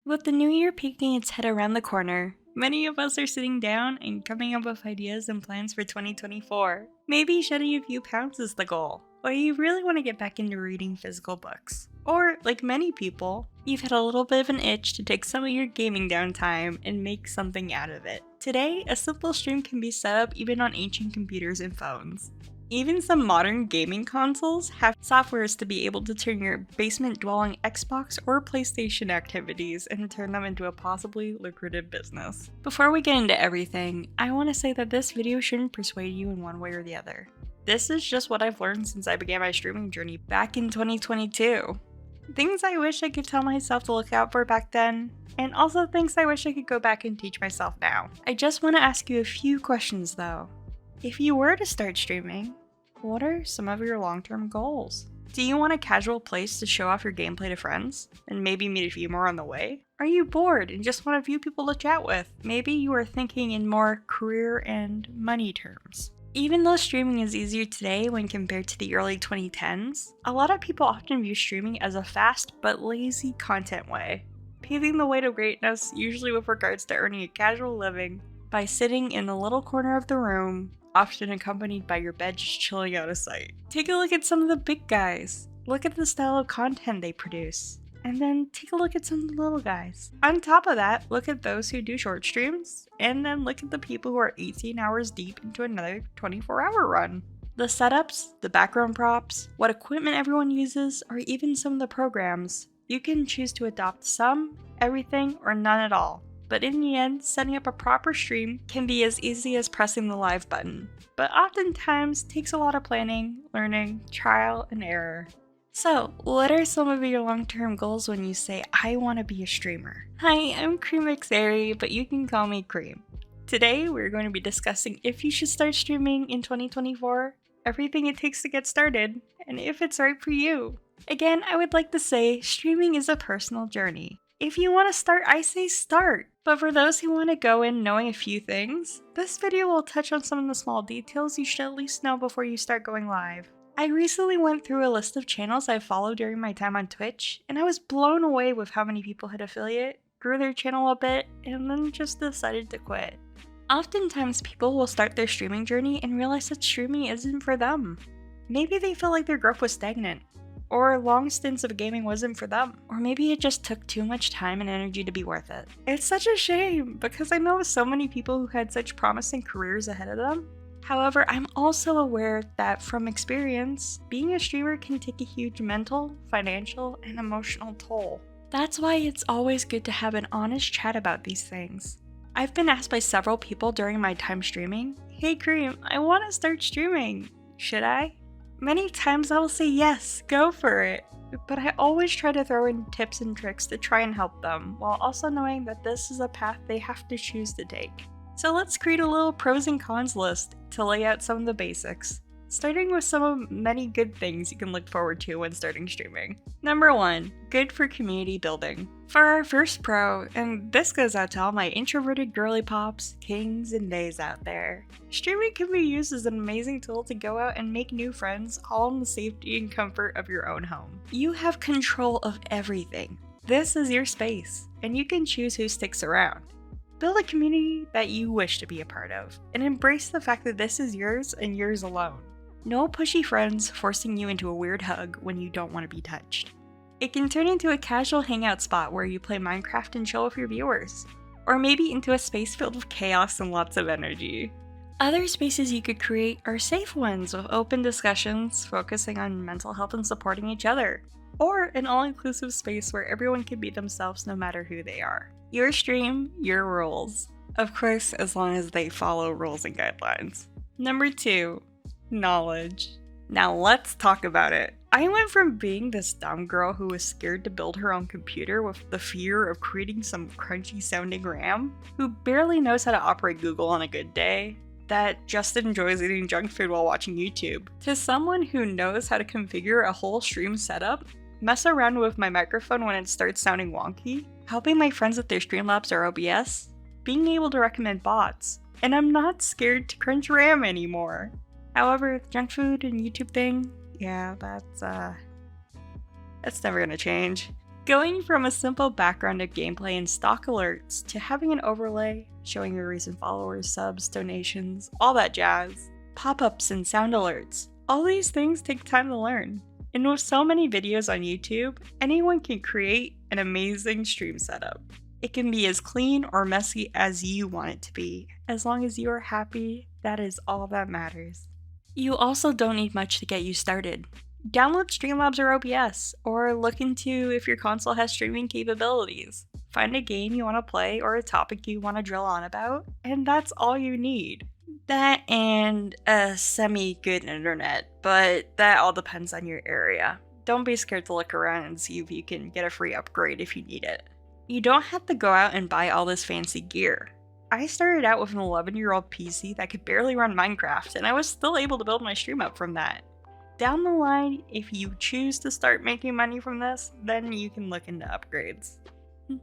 With the new year peeking its head around the corner, many of us are sitting down and coming up with ideas and plans for 2024. Maybe shedding a few pounds is the goal, or you really want to get back into reading physical books. Or, like many people, you've had a little bit of an itch to take some of your gaming downtime and make something out of it. Today, a simple stream can be set up even on ancient computers and phones. Even some modern gaming consoles have softwares to be able to turn your basement-dwelling Xbox or PlayStation activities and turn them into a possibly lucrative business. Before we get into everything, I want to say that this video shouldn't persuade you in one way or the other. This is just what I've learned since I began my streaming journey back in 2022. Things I wish I could tell myself to look out for back then, and also things I wish I could go back and teach myself now. I just want to ask you a few questions though. If you were to start streaming, what are some of your long-term goals? Do you want a casual place to show off your gameplay to friends, and maybe meet a few more on the way? Are you bored and just want a few people to chat with? Maybe you are thinking in more career and money terms. Even though streaming is easier today when compared to the early 2010s, a lot of people often view streaming as a fast but lazy content way, paving the way to greatness usually with regards to earning a casual living by sitting in the little corner of the room, often accompanied by your bed just chilling out of sight. Take a look at some of the big guys. Look at the style of content they produce. And then take a look at some of the little guys. On top of that, look at those who do short streams, and then look at the people who are 18 hours deep into another 24-hour run. The setups, the background props, what equipment everyone uses, or even some of the programs, you can choose to adopt some, everything, or none at all. But in the end, setting up a proper stream can be as easy as pressing the live button, but oftentimes takes a lot of planning, learning, trial, and error. So, what are some of your long-term goals when you say, I want to be a streamer? Hi, I'm CreamxEri, but you can call me Cream. Today, we're going to be discussing if you should start streaming in 2024, everything it takes to get started, and if it's right for you. Again, I would like to say, streaming is a personal journey. If you want to start, I say start. But for those who want to go in knowing a few things, this video will touch on some of the small details you should at least know before you start going live. I recently went through a list of channels I followed during my time on Twitch, and I was blown away with how many people hit affiliate, grew their channel a bit, and then just decided to quit. Oftentimes people will start their streaming journey and realize that streaming isn't for them. Maybe they feel like their growth was stagnant, or long stints of gaming wasn't for them, or maybe it just took too much time and energy to be worth it. It's such a shame, because I know so many people who had such promising careers ahead of them. However, I'm also aware that from experience, being a streamer can take a huge mental, financial, and emotional toll. That's why it's always good to have an honest chat about these things. I've been asked by several people during my time streaming, "Hey Cream, I want to start streaming. Should I?" Many times I will say yes, go for it, but I always try to throw in tips and tricks to try and help them, while also knowing that this is a path they have to choose to take. So let's create a little pros and cons list to lay out some of the basics, starting with some of many good things you can look forward to when starting streaming. Number 1, good for community building. For our first pro, and this goes out to all my introverted girly pops, kings, and days out there, streaming can be used as an amazing tool to go out and make new friends all in the safety and comfort of your own home. You have control of everything. This is your space, and you can choose who sticks around. Build a community that you wish to be a part of, and embrace the fact that this is yours and yours alone. No pushy friends forcing you into a weird hug when you don't want to be touched. It can turn into a casual hangout spot where you play Minecraft and chill with your viewers, or maybe into a space filled with chaos and lots of energy. Other spaces you could create are safe ones with open discussions focusing on mental health and supporting each other, or an all-inclusive space where everyone can be themselves no matter who they are. Your stream, your rules. Of course, as long as they follow rules and guidelines. Number 2, knowledge. Now let's talk about it. I went from being this dumb girl who was scared to build her own computer with the fear of creating some crunchy sounding RAM, who barely knows how to operate Google on a good day, that just enjoys eating junk food while watching YouTube, to someone who knows how to configure a whole stream setup, mess around with my microphone when it starts sounding wonky, helping my friends with their Streamlabs or OBS, being able to recommend bots, and I'm not scared to crunch RAM anymore. However, the junk food and YouTube thing, yeah, that's never gonna change. Going from a simple background of gameplay and stock alerts to having an overlay, showing your recent followers, subs, donations, all that jazz, pop-ups and sound alerts, all these things take time to learn. And with so many videos on YouTube, anyone can create an amazing stream setup. It can be as clean or messy as you want it to be. As long as you are happy, that is all that matters. You also don't need much to get you started. Download Streamlabs or OBS, or look into if your console has streaming capabilities. Find a game you want to play or a topic you want to drill on about, and that's all you need. That and a semi-good internet, but that all depends on your area. Don't be scared to look around and see if you can get a free upgrade if you need it. You don't have to go out and buy all this fancy gear. I started out with an 11-year-old PC that could barely run Minecraft, and I was still able to build my stream up from that. Down the line, if you choose to start making money from this, then you can look into upgrades.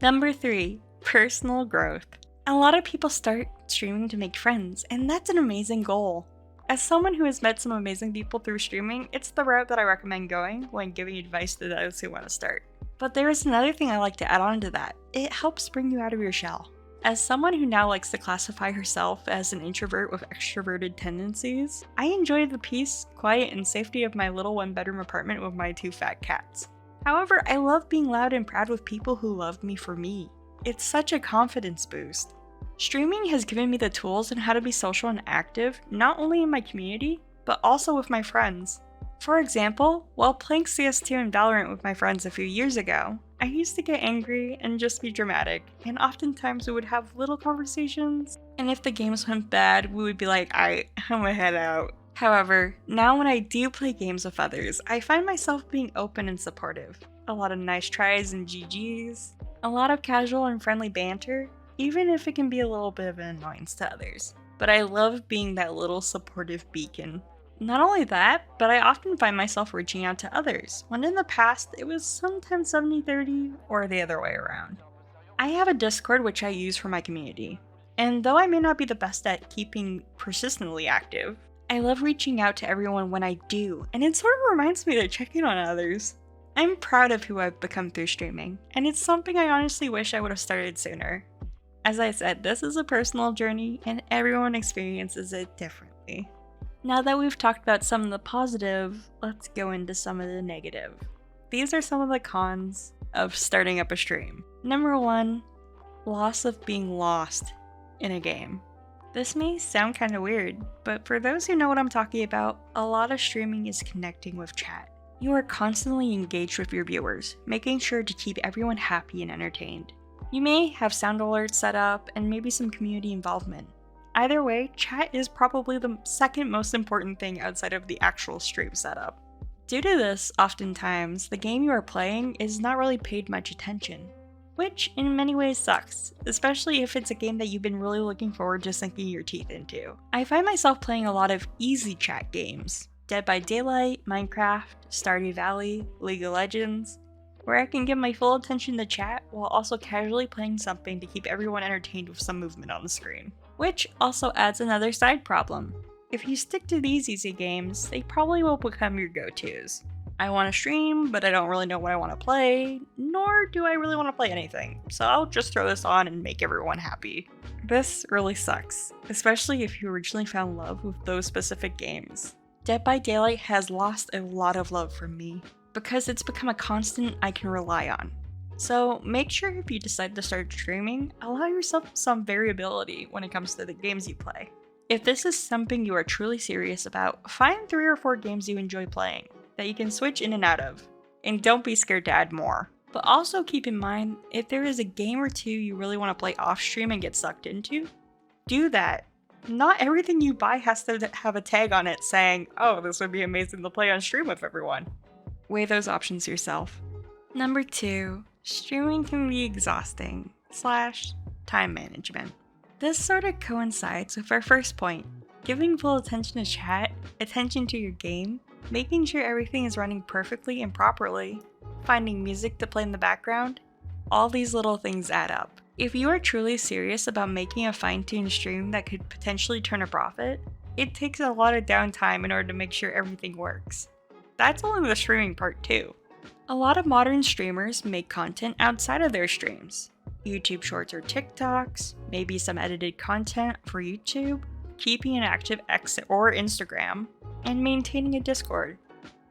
Number 3, personal growth. A lot of people start streaming to make friends, and that's an amazing goal. As someone who has met some amazing people through streaming, it's the route that I recommend going when giving advice to those who want to start. But there is another thing I like to add on to that. It helps bring you out of your shell. As someone who now likes to classify herself as an introvert with extroverted tendencies, I enjoy the peace, quiet, and safety of my little one-bedroom apartment with my 2 fat cats. However, I love being loud and proud with people who love me for me. It's such a confidence boost. Streaming has given me the tools on how to be social and active, not only in my community, but also with my friends. For example, while playing CS2 and Valorant with my friends a few years ago, I used to get angry and just be dramatic, and oftentimes we would have little conversations, and if the games went bad, we would be like, I'm gonna head out. However, now when I do play games with others, I find myself being open and supportive. A lot of nice tries and GGs, a lot of casual and friendly banter, even if it can be a little bit of an annoyance to others. But I love being that little supportive beacon. Not only that, but I often find myself reaching out to others, when in the past it was sometimes 70-30 or the other way around. I have a Discord which I use for my community, and though I may not be the best at keeping persistently active, I love reaching out to everyone when I do, and it sort of reminds me to check in on others. I'm proud of who I've become through streaming, and it's something I honestly wish I would have started sooner. As I said, this is a personal journey, and everyone experiences it differently. Now that we've talked about some of the positive, let's go into some of the negative. These are some of the cons of starting up a stream. Number 1, loss of being lost in a game. This may sound kind of weird, but for those who know what I'm talking about, a lot of streaming is connecting with chat. You are constantly engaged with your viewers, making sure to keep everyone happy and entertained. You may have sound alerts set up and maybe some community involvement. Either way, chat is probably the second most important thing outside of the actual stream setup. Due to this, oftentimes, the game you are playing is not really paid much attention, which in many ways sucks, especially if it's a game that you've been really looking forward to sinking your teeth into. I find myself playing a lot of easy chat games, Dead by Daylight, Minecraft, Stardew Valley, League of Legends, where I can give my full attention to chat while also casually playing something to keep everyone entertained with some movement on the screen. Which also adds another side problem. If you stick to these easy games, they probably will become your go-tos. I want to stream, but I don't really know what I want to play, nor do I really want to play anything, so I'll just throw this on and make everyone happy. This really sucks, especially if you originally found love with those specific games. Dead by Daylight has lost a lot of love from me, because it's become a constant I can rely on. So make sure if you decide to start streaming, allow yourself some variability when it comes to the games you play. If this is something you are truly serious about, find 3 or 4 games you enjoy playing that you can switch in and out of, and don't be scared to add more. But also keep in mind, if there is a game or 2 you really want to play off stream and get sucked into, do that. Not everything you buy has to have a tag on it saying, oh, this would be amazing to play on stream with everyone. Weigh those options yourself. Number 2. Streaming can be exhausting / time management. This sort of coincides with our first point, giving full attention to chat, attention to your game, making sure everything is running perfectly and properly, finding music to play in the background. All these little things add up. If you are truly serious about making a fine-tuned stream that could potentially turn a profit, it takes a lot of downtime in order to make sure everything works. That's only the streaming part too. A lot of modern streamers make content outside of their streams. YouTube Shorts or TikToks, maybe some edited content for YouTube, keeping an active X or Instagram, and maintaining a Discord.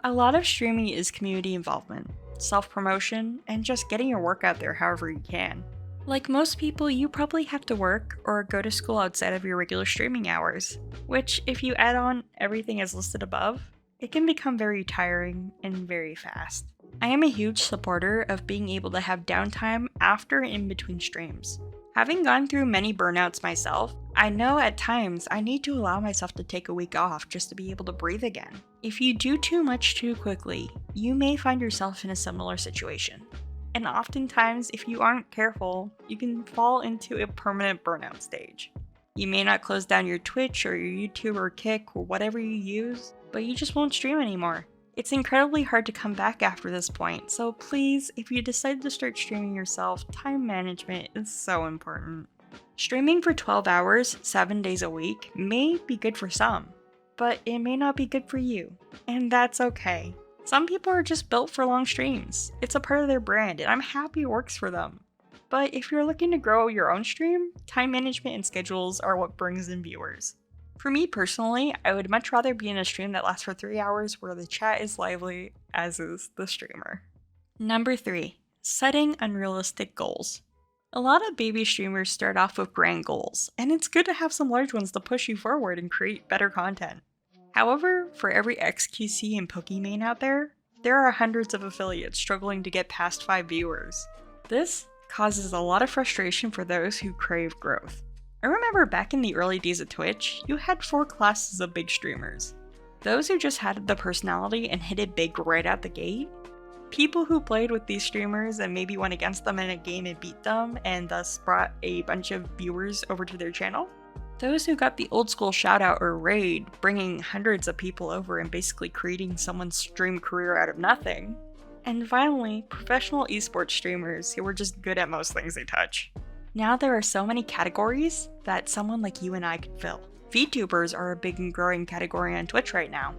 A lot of streaming is community involvement, self-promotion, and just getting your work out there however you can. Like most people, you probably have to work or go to school outside of your regular streaming hours, which, if you add on everything as listed above, it can become very tiring and very fast. I am a huge supporter of being able to have downtime after and in between streams. Having gone through many burnouts myself, I know at times I need to allow myself to take a week off just to be able to breathe again. If you do too much too quickly, you may find yourself in a similar situation. And oftentimes, if you aren't careful, you can fall into a permanent burnout stage. You may not close down your Twitch or your YouTube or Kick or whatever you use, but you just won't stream anymore. It's incredibly hard to come back after this point, so please, if you decide to start streaming yourself, time management is so important. Streaming for 12 hours, 7 days a week may be good for some, but it may not be good for you, and that's okay. Some people are just built for long streams. It's a part of their brand, and I'm happy it works for them. But if you're looking to grow your own stream, time management and schedules are what brings in viewers. For me personally, I would much rather be in a stream that lasts for 3 hours where the chat is lively, as is the streamer. Number 3. Setting unrealistic goals. A lot of baby streamers start off with grand goals, and it's good to have some large ones to push you forward and create better content. However, for every XQC and Pokimane out there are hundreds of affiliates struggling to get past 5 viewers. This causes a lot of frustration for those who crave growth. I remember back in the early days of Twitch, you had 4 classes of big streamers. Those who just had the personality and hit it big right out the gate, people who played with these streamers and maybe went against them in a game and beat them and thus brought a bunch of viewers over to their channel, those who got the old school shoutout or raid, bringing hundreds of people over and basically creating someone's stream career out of nothing, and finally, professional esports streamers who were just good at most things they touch. Now there are so many categories that someone like you and I could fill. VTubers are a big and growing category on Twitch right now.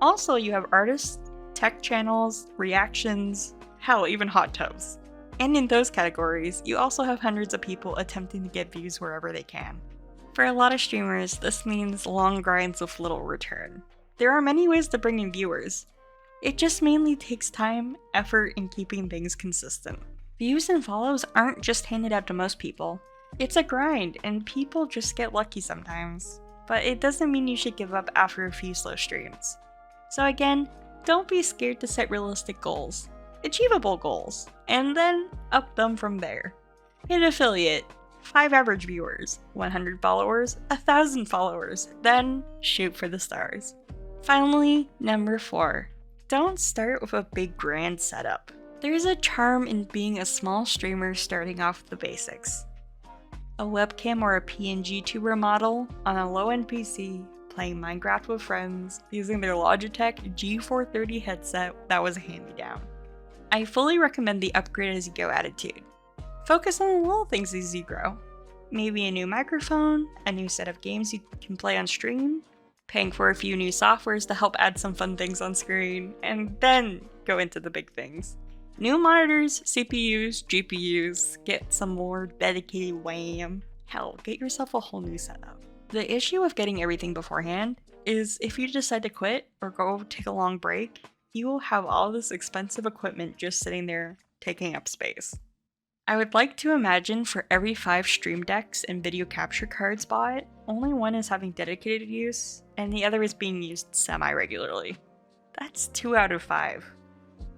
Also, you have artists, tech channels, reactions, hell, even hot tubs. And in those categories, you also have hundreds of people attempting to get views wherever they can. For a lot of streamers, this means long grinds with little return. There are many ways to bring in viewers. It just mainly takes time, effort, and keeping things consistent. Views and follows aren't just handed out to most people. It's a grind, and people just get lucky sometimes. But it doesn't mean you should give up after a few slow streams. So again, don't be scared to set realistic goals, achievable goals, and then up them from there. Hit affiliate, 5 average viewers, 100 followers, 1,000 followers, then shoot for the stars. Finally, number 4. Don't start with a big grand setup. There's a charm in being a small streamer starting off with the basics. A webcam or a PNG tuber model on a low-end PC, playing Minecraft with friends, using their Logitech G430 headset that was a hand-me-down. I fully recommend the upgrade as you go attitude. Focus on the little things as you grow. Maybe a new microphone, a new set of games you can play on stream, paying for a few new softwares to help add some fun things on screen, and then go into the big things. New monitors, CPUs, GPUs, get some more dedicated WAM. Hell, get yourself a whole new setup. The issue with getting everything beforehand is if you decide to quit or go take a long break, you will have all this expensive equipment just sitting there taking up space. I would like to imagine for every 5 stream decks and video capture cards bought, only one is having dedicated use, and the other is being used semi-regularly. That's 2 out of 5.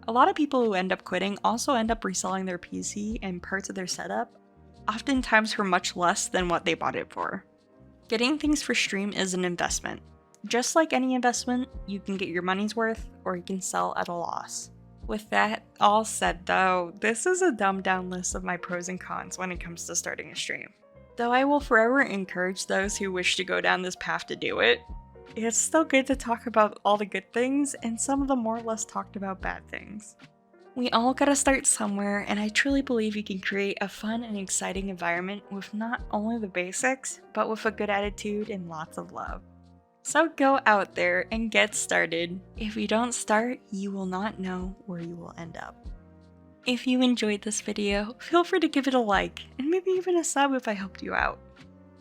A lot of people who end up quitting also end up reselling their PC and parts of their setup, oftentimes for much less than what they bought it for. Getting things for stream is an investment. Just like any investment, you can get your money's worth or you can sell at a loss. With that all said though, this is a dumbed down list of my pros and cons when it comes to starting a stream. Though I will forever encourage those who wish to go down this path to do it, it's still good to talk about all the good things and some of the more or less talked about bad things. We all gotta start somewhere, and I truly believe you can create a fun and exciting environment with not only the basics, but with a good attitude and lots of love. So go out there and get started. If you don't start, you will not know where you will end up. If you enjoyed this video, feel free to give it a like, and maybe even a sub if I helped you out.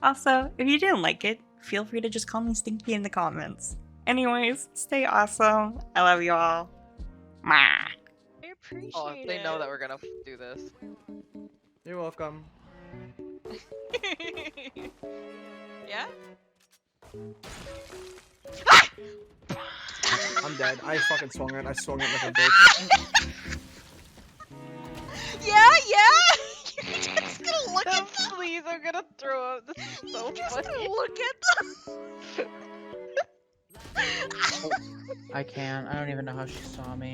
Also, if you didn't like it, feel free to just call me Stinky in the comments. Anyways, stay awesome. I love you all. Mwah. I appreciate Oh, they know it. that we're gonna do this. You're welcome. Yeah? I'm dead. I fucking swung it. I swung it like a bitch. Yeah, yeah! You're just gonna look at them! Please, I'm gonna throw up. This is so You're just funny. gonna look at them! I can't. I don't even know how she saw me.